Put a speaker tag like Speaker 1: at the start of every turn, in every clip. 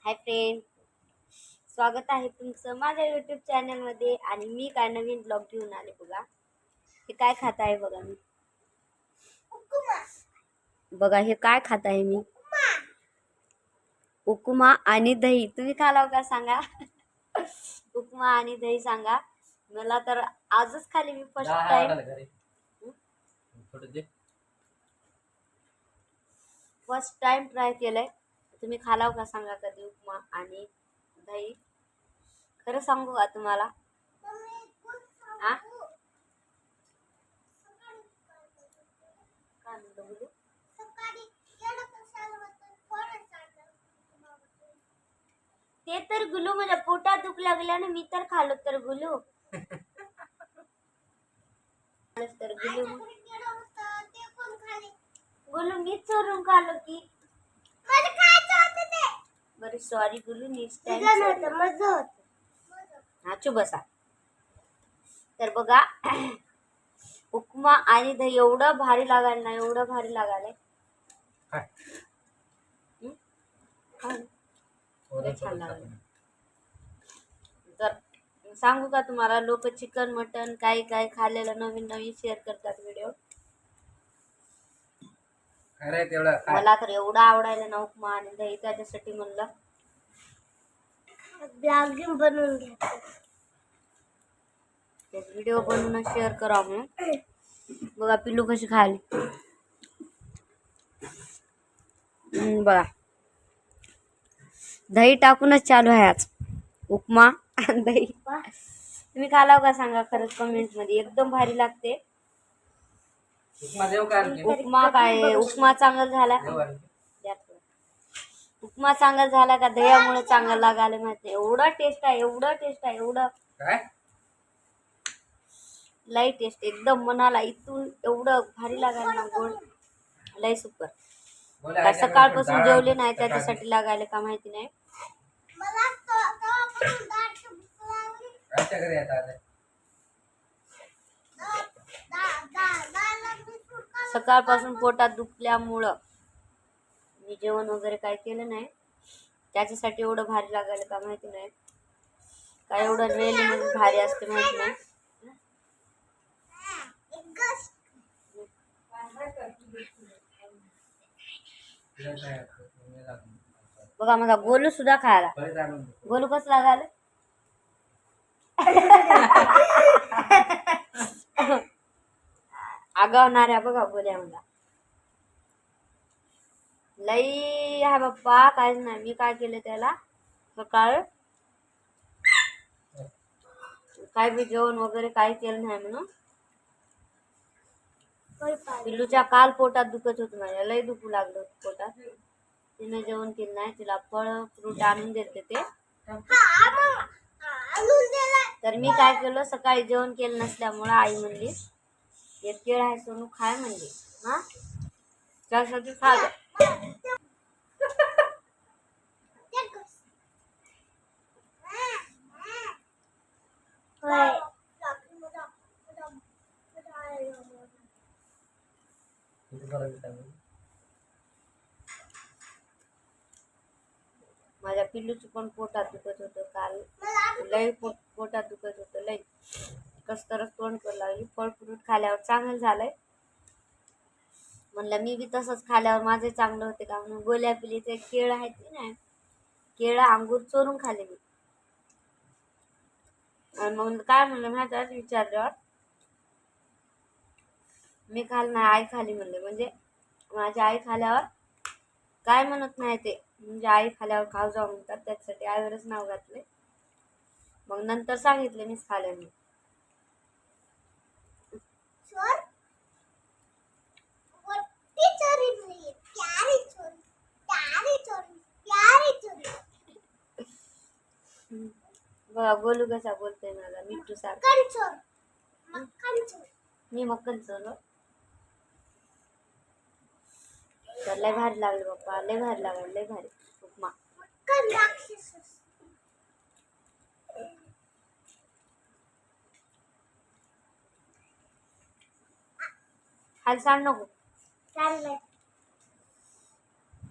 Speaker 1: Hi friend, स्वागत आहे तुमचं माझ्या यूट्यूब चॅनलमध्ये. आणि मी काय नवीन ब्लॉग घेऊन आले बघा. हे काय खात आहे बघा मी. बघा हे काय खात आहे मी. उपमा आणि दही. तुम्ही खालाव का सांगा. उपमा आणि दही सांगा. मला तर आजच खाली मी फर्स्ट टाइम ट्राय केलंय. तुम्ही खालाव का सांगा कधी उपमा आणि दही. खरं सांगू का तुम्हाला. आ काय म्हणतो बोलू. ते तर गुलू माझ्या पोटात दुख लागल्याने मी तर खाल्लो तर गुलू. तर गुलू गुलू मी चोरून खाल्लो की. बरं सॉरी गुलू, नेक्स्ट टाइम. हा चुप बसा. तर बघा उपमा आणि दही एवढं भारी लागायला ना, एवढं भारी लागायला. छान लागलं. तर सांगू का तुम्हाला, लोक चिकन मटन काही काही खाल्लेलं नवीन नवीन शेअर करतात व्हिडिओ. मला तर एवढं आवडायला ना उपमा आणि दही, त्याच्यासाठी म्हणलं ब्लॉगिंग बनवून घ्या, व्हिडिओ बनवून शेअर करा म्हणून. बघा पिल्लू कशी खाली. बघा दही टाकूनच चालू आहे आज उपमा आणि दही. तुम्ही खालाव का सांगा खरंच कमेंट मध्ये. एकदम भारी लागते उपमा. काय उपमा चांगला झाला, उपमा चांगला झाला का दह्यामुळे चांगला लागायला माहिती. एवढं टेस्ट आहे, एवढं टेस्ट आहे, एवढं लई टेस्ट एकदम मनाला इथून एवढं भारी लागायला ना. गोड लई सुपर. काय सकाळपासून जेवले नाही त्याच्यासाठी लागायला का माहिती नाही. सकाळपासून पोटात दुखल्यामुळं मी जेवण वगैरे काय केलं नाही. त्याच्यासाठी एवढं भारी लागायला का माहिती नाही. काय एवढं रेली मध्ये भारी असते माहिती नाही. बघा माझा गोलू सुद्धा खायला. गोलू कसं लागायला. आगावणाऱ्या बघा गोल्या मला लई हा बाप्पा. काहीच नाही. मी काय केलं त्याला सकाळ काय बी जेवण वगैरे काही केलं नाही म्हणून. पिल्लूच्या काल पोटात दुखत होत, माझ्या लई दुखू लागलं पोटात. तिने जेवण केलं नाही. तिला फळ फ्रूट आणून देते ते. तर मी काय केलं, सकाळी जेवण केलं नसल्यामुळे आई म्हणली एक केळ आहे सोनू खाय म्हणली. हा त्यासाठी खाल्लं. माझ्या पिल्लूचं पण पोटात दुखत होतं काल. लई पोटात दुखत होतं लई. कस तरच तोंड करू लागली. फळ फ्रूट खाल्यावर चांगलं झालंय. म्हणलं मी बी तसंच खाल्यावर माझे चांगलं होते का म्हणून गोल्या पिलीचे केळ आहेत की नाही, केळं अंगूर चोरून खाले मी. आणि मग काय म्हणलं माझ्याच विचारल्यावर मी खाल नाही आई खाली म्हणले. म्हणजे माझी आई खाल्यावर काय म्हणत नाही ते, म्हणजे आई खाल्यावर खाऊ जाऊ म्हणतात. त्याच्यासाठी आईवरच नाव घातले. मग नंतर सांगितले मीच खाले मी. बघा गोलू कसा बोलतोय मला मिठू सारखं. मी मक्कन चोर. तर लय भारी लागले बाप्पा, लय भारी लागले, लय भारी उपमा. खाली सांड नको.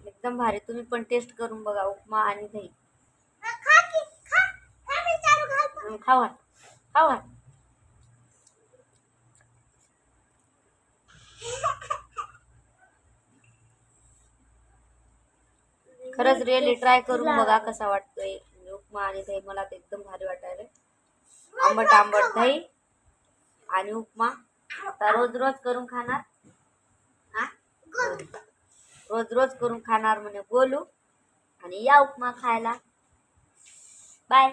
Speaker 1: एकदम भारी. तुम्ही पण टेस्ट करून बघा उपमा आणि दही. खावा खावा. खरंच रिअली ट्राय करून बघा कसा वाटतोय उपमा आणि दही. मला ते एकदम भारी वाटायला. आंबट आंबट दही आणि उपमा. आता रोज रोज करून खाणार. हा? रोज रोज करून खाणार म्हणे बोलू. आणि या उपमा खायला. बाय.